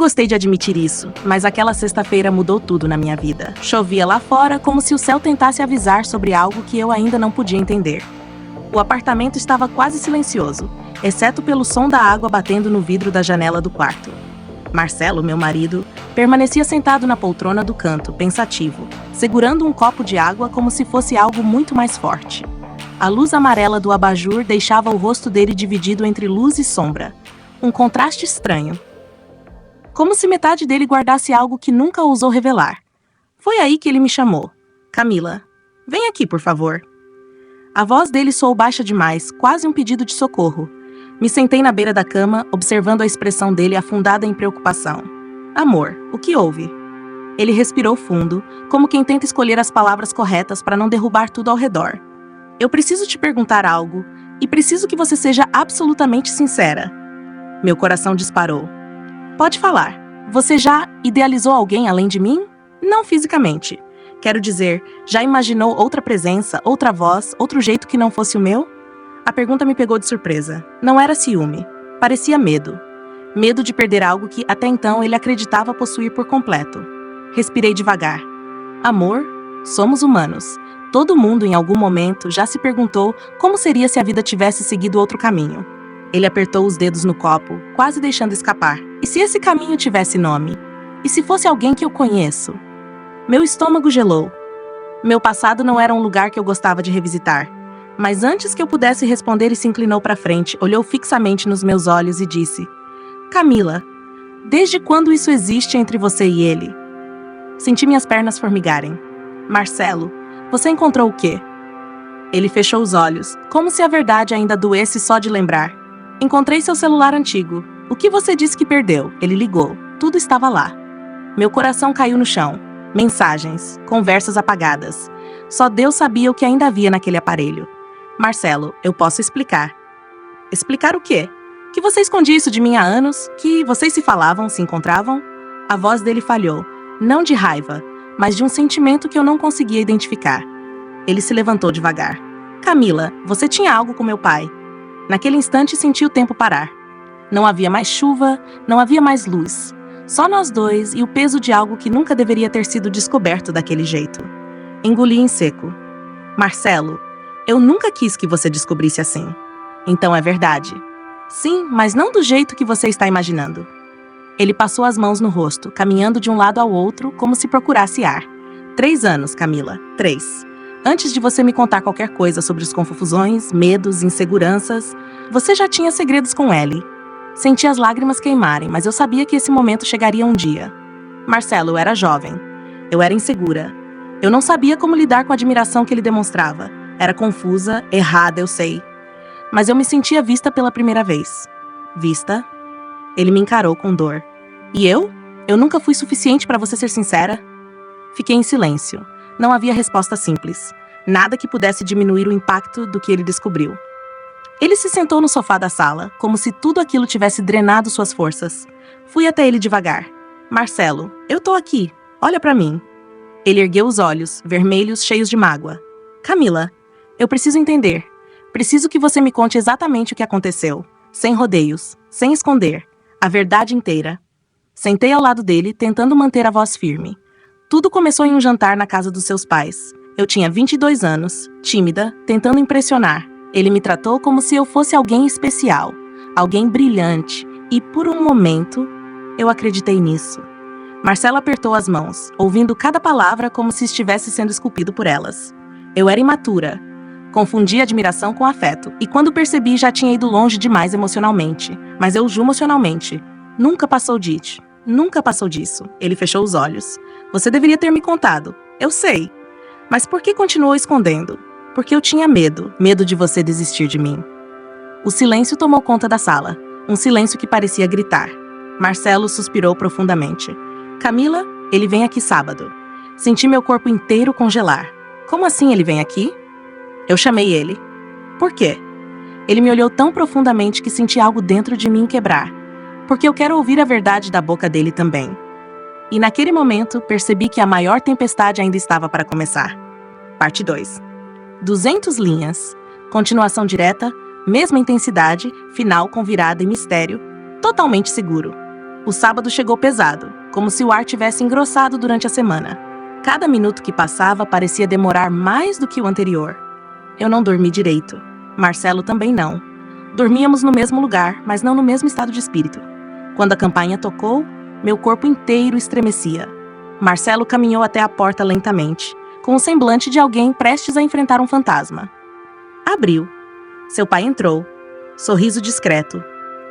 gostei de admitir isso, mas aquela sexta-feira mudou tudo na minha vida. Chovia lá fora como se o céu tentasse avisar sobre algo que eu ainda não podia entender. O apartamento estava quase silencioso, exceto pelo som da água batendo no vidro da janela do quarto. Marcelo, meu marido, permanecia sentado na poltrona do canto, pensativo, segurando um copo de água como se fosse algo muito mais forte. A luz amarela do abajur deixava o rosto dele dividido entre luz e sombra, um contraste estranho. Como se metade dele guardasse algo que nunca ousou revelar. Foi aí que ele me chamou. Camila, vem aqui, por favor. A voz dele soou baixa demais, quase um pedido de socorro. Me sentei na beira da cama, observando a expressão dele afundada em preocupação. Amor, o que houve? Ele respirou fundo, como quem tenta escolher as palavras corretas para não derrubar tudo ao redor. Eu preciso te perguntar algo, e preciso que você seja absolutamente sincera. Meu coração disparou. Pode falar. Você já idealizou alguém além de mim? Não fisicamente. Quero dizer, já imaginou outra presença, outra voz, outro jeito que não fosse o meu? A pergunta me pegou de surpresa. Não era ciúme. Parecia medo. Medo de perder algo que, até então, ele acreditava possuir por completo. Respirei devagar. Amor, somos humanos. Todo mundo, em algum momento, já se perguntou como seria se a vida tivesse seguido outro caminho. Ele apertou os dedos no copo, quase deixando escapar. E se esse caminho tivesse nome? E se fosse alguém que eu conheço? Meu estômago gelou. Meu passado não era um lugar que eu gostava de revisitar. Mas antes que eu pudesse responder, ele se inclinou para frente, olhou fixamente nos meus olhos e disse: Camila, desde quando isso existe entre você e ele? Senti minhas pernas formigarem. Marcelo, você encontrou o quê? Ele fechou os olhos, como se a verdade ainda doesse só de lembrar. Encontrei seu celular antigo. O que você disse que perdeu? Ele ligou. Tudo estava lá. Meu coração caiu no chão. Mensagens, conversas apagadas. Só Deus sabia o que ainda havia naquele aparelho. Marcelo, eu posso explicar. Explicar o quê? Que você escondia isso de mim há anos? Que vocês se falavam, se encontravam? A voz dele falhou. Não de raiva, mas de um sentimento que eu não conseguia identificar. Ele se levantou devagar. Camila, você tinha algo com meu pai. Naquele instante senti o tempo parar. Não havia mais chuva, não havia mais luz. Só nós dois e o peso de algo que nunca deveria ter sido descoberto daquele jeito. Engoli em seco. Marcelo, eu nunca quis que você descobrisse assim. Então é verdade. Sim, mas não do jeito que você está imaginando. Ele passou as mãos no rosto, caminhando de um lado ao outro, como se procurasse ar. 3 anos, Camila. 3. Antes de você me contar qualquer coisa sobre as confusões, medos, inseguranças, você já tinha segredos com Ellie. Senti as lágrimas queimarem, mas eu sabia que esse momento chegaria um dia. Marcelo, eu era jovem. Eu era insegura. Eu não sabia como lidar com a admiração que ele demonstrava. Era confusa, errada, eu sei. Mas eu me sentia vista pela primeira vez. Vista? Ele me encarou com dor. E eu? Eu nunca fui suficiente para você ser sincera? Fiquei em silêncio. Não havia resposta simples. Nada que pudesse diminuir o impacto do que ele descobriu. Ele se sentou no sofá da sala, como se tudo aquilo tivesse drenado suas forças. Fui até ele devagar. Marcelo, eu tô aqui. Olha pra mim. Ele ergueu os olhos, vermelhos, cheios de mágoa. Camila, eu preciso entender. Preciso que você me conte exatamente o que aconteceu. Sem rodeios, sem esconder. A verdade inteira. Sentei ao lado dele, tentando manter a voz firme. Tudo começou em um jantar na casa dos seus pais. Eu tinha 22 anos, tímida, tentando impressionar. Ele me tratou como se eu fosse alguém especial, alguém brilhante, e por um momento, eu acreditei nisso. Marcelo apertou as mãos, ouvindo cada palavra como se estivesse sendo esculpido por elas. Eu era imatura. Confundi admiração com afeto, e quando percebi já tinha ido longe demais emocionalmente. Mas eu julgo emocionalmente. Nunca passou disso. Ele fechou os olhos. Você deveria ter me contado. Eu sei. Mas por que continuou escondendo? Porque eu tinha medo de você desistir de mim. O silêncio tomou conta da sala, um silêncio que parecia gritar. Marcelo suspirou profundamente. Camila, ele vem aqui sábado. Senti meu corpo inteiro congelar. Como assim ele vem aqui? Eu chamei ele. Por quê? Ele me olhou tão profundamente que senti algo dentro de mim quebrar. Porque eu quero ouvir a verdade da boca dele também. E naquele momento, percebi que a maior tempestade ainda estava para começar. Parte 2. 200 linhas. Continuação direta, mesma intensidade, final com virada e mistério. Totalmente seguro. O sábado chegou pesado, como se o ar tivesse engrossado durante a semana. Cada minuto que passava parecia demorar mais do que o anterior. Eu não dormi direito. Marcelo também não. Dormíamos no mesmo lugar, mas não no mesmo estado de espírito. Quando a campainha tocou, meu corpo inteiro estremecia. Marcelo caminhou até a porta lentamente, com o semblante de alguém prestes a enfrentar um fantasma. Abriu. Seu pai entrou. Sorriso discreto.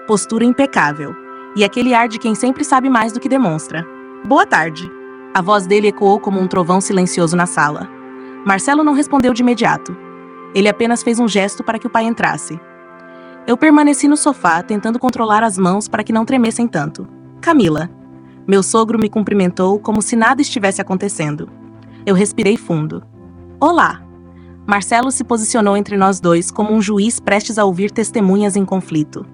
Postura impecável. E aquele ar de quem sempre sabe mais do que demonstra. Boa tarde. A voz dele ecoou como um trovão silencioso na sala. Marcelo não respondeu de imediato. Ele apenas fez um gesto para que o pai entrasse. Eu permaneci no sofá, tentando controlar as mãos para que não tremessem tanto. Camila. Meu sogro me cumprimentou como se nada estivesse acontecendo. Eu respirei fundo. Olá. Marcelo se posicionou entre nós dois como um juiz prestes a ouvir testemunhas em conflito.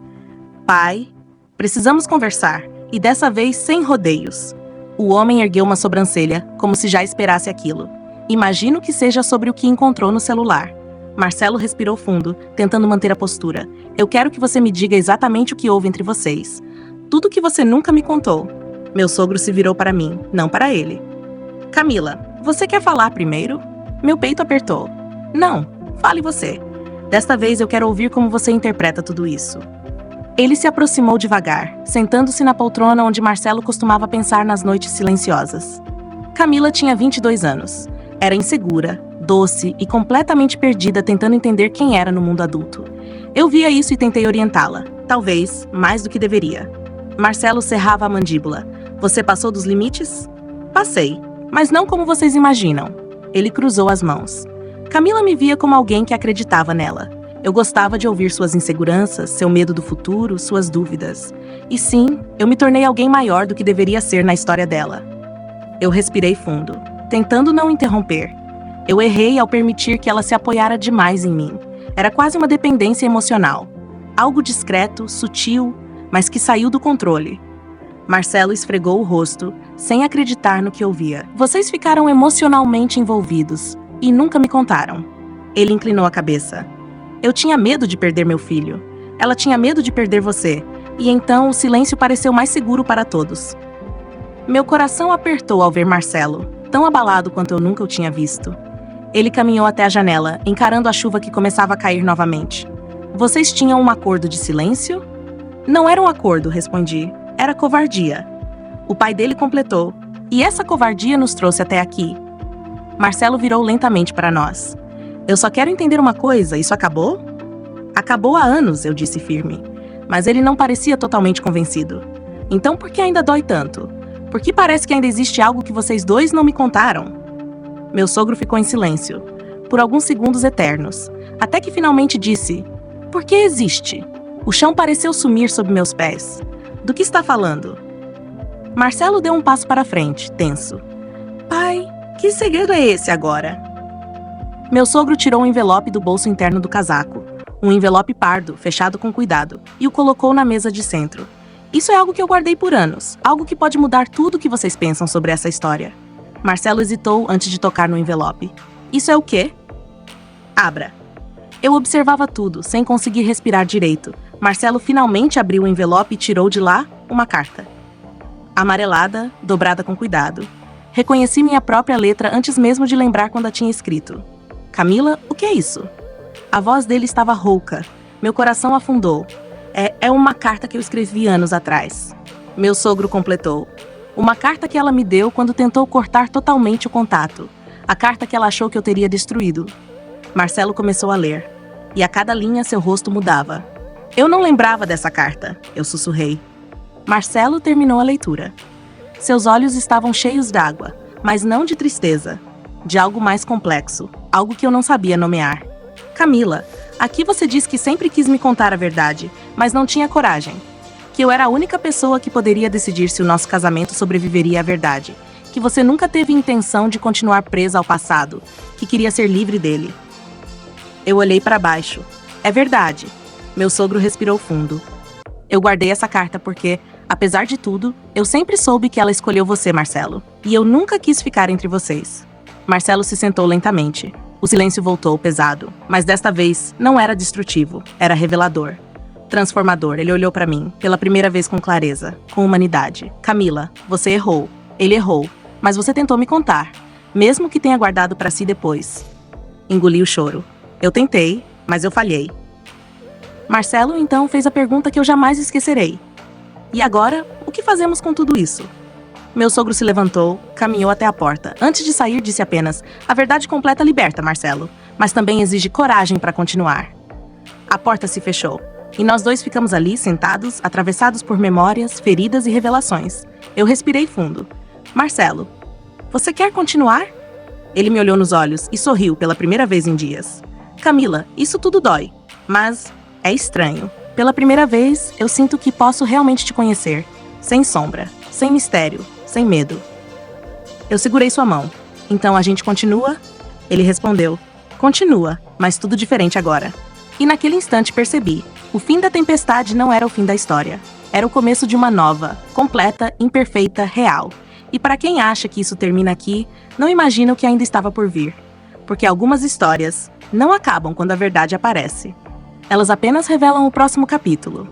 Pai, precisamos conversar, e dessa vez sem rodeios. O homem ergueu uma sobrancelha, como se já esperasse aquilo. Imagino que seja sobre o que encontrou no celular. Marcelo respirou fundo, tentando manter a postura. Eu quero que você me diga exatamente o que houve entre vocês. Tudo que você nunca me contou. Meu sogro se virou para mim, não para ele. Camila, você quer falar primeiro? Meu peito apertou. Não, fale você. Desta vez eu quero ouvir como você interpreta tudo isso. Ele se aproximou devagar, sentando-se na poltrona onde Marcelo costumava pensar nas noites silenciosas. Camila tinha 22 anos. Era insegura, doce e completamente perdida tentando entender quem era no mundo adulto. Eu via isso e tentei orientá-la, talvez mais do que deveria. Marcelo cerrava a mandíbula. Você passou dos limites? Passei, mas não como vocês imaginam. Ele cruzou as mãos. Camila me via como alguém que acreditava nela. Eu gostava de ouvir suas inseguranças, seu medo do futuro, suas dúvidas. E sim, eu me tornei alguém maior do que deveria ser na história dela. Eu respirei fundo, tentando não interromper. Eu errei ao permitir que ela se apoiara demais em mim. Era quase uma dependência emocional. Algo discreto, sutil, mas que saiu do controle. Marcelo esfregou o rosto, sem acreditar no que ouvia. Vocês ficaram emocionalmente envolvidos e nunca me contaram. Ele inclinou a cabeça. Eu tinha medo de perder meu filho. Ela tinha medo de perder você. E então o silêncio pareceu mais seguro para todos. Meu coração apertou ao ver Marcelo, tão abalado quanto eu nunca o tinha visto. Ele caminhou até a janela, encarando a chuva que começava a cair novamente. Vocês tinham um acordo de silêncio? Não era um acordo, respondi. Era covardia. O pai dele completou. E essa covardia nos trouxe até aqui. Marcelo virou lentamente para nós. Eu só quero entender uma coisa, isso acabou? Acabou há anos, eu disse firme. Mas ele não parecia totalmente convencido. Então por que ainda dói tanto? Por que parece que ainda existe algo que vocês dois não me contaram? Meu sogro ficou em silêncio, por alguns segundos eternos, até que finalmente disse: Por que existe? O chão pareceu sumir sob meus pés. Do que está falando? Marcelo deu um passo para frente, tenso. Pai, que segredo é esse agora? Meu sogro tirou um envelope do bolso interno do casaco, um envelope pardo, fechado com cuidado, e o colocou na mesa de centro. Isso é algo que eu guardei por anos, algo que pode mudar tudo o que vocês pensam sobre essa história. Marcelo hesitou antes de tocar no envelope. Isso é o quê? Abra. Eu observava tudo, sem conseguir respirar direito. Marcelo finalmente abriu o envelope e tirou de lá uma carta. Amarelada, dobrada com cuidado. Reconheci minha própria letra antes mesmo de lembrar quando a tinha escrito. Camila, o que é isso? A voz dele estava rouca. Meu coração afundou. É uma carta que eu escrevi anos atrás. Meu sogro completou. Uma carta que ela me deu quando tentou cortar totalmente o contato. A carta que ela achou que eu teria destruído. Marcelo começou a ler. E a cada linha seu rosto mudava. Eu não lembrava dessa carta, eu sussurrei. Marcelo terminou a leitura. Seus olhos estavam cheios d'água, mas não de tristeza. De algo mais complexo, algo que eu não sabia nomear. Camila, aqui você diz que sempre quis me contar a verdade, mas não tinha coragem. Que eu era a única pessoa que poderia decidir se o nosso casamento sobreviveria à verdade. Que você nunca teve intenção de continuar presa ao passado, que queria ser livre dele. Eu olhei para baixo. É verdade. Meu sogro respirou fundo. Eu guardei essa carta porque, apesar de tudo, eu sempre soube que ela escolheu você, Marcelo. E eu nunca quis ficar entre vocês. Marcelo se sentou lentamente. O silêncio voltou pesado, mas desta vez não era destrutivo, era revelador. Transformador, ele olhou pra mim, pela primeira vez com clareza, com humanidade. Camila, você errou. Ele errou. Mas você tentou me contar, mesmo que tenha guardado pra si depois. Engoli o choro. Eu tentei, mas eu falhei. Marcelo então fez a pergunta que eu jamais esquecerei. E agora, o que fazemos com tudo isso? Meu sogro se levantou, caminhou até a porta. Antes de sair, disse apenas: a verdade completa liberta, Marcelo, mas também exige coragem para continuar. A porta se fechou, e nós dois ficamos ali, sentados, atravessados por memórias, feridas e revelações. Eu respirei fundo. Marcelo, você quer continuar? Ele me olhou nos olhos e sorriu pela primeira vez em dias. Camila, isso tudo dói, mas é estranho. Pela primeira vez, eu sinto que posso realmente te conhecer, sem sombra, sem mistério, sem medo. Eu segurei sua mão. Então a gente continua? Ele respondeu: continua, mas tudo diferente agora. E naquele instante percebi: o fim da tempestade não era o fim da história. Era o começo de uma nova, completa, imperfeita, real. E para quem acha que isso termina aqui, não imagina o que ainda estava por vir. Porque algumas histórias não acabam quando a verdade aparece. Elas apenas revelam o próximo capítulo.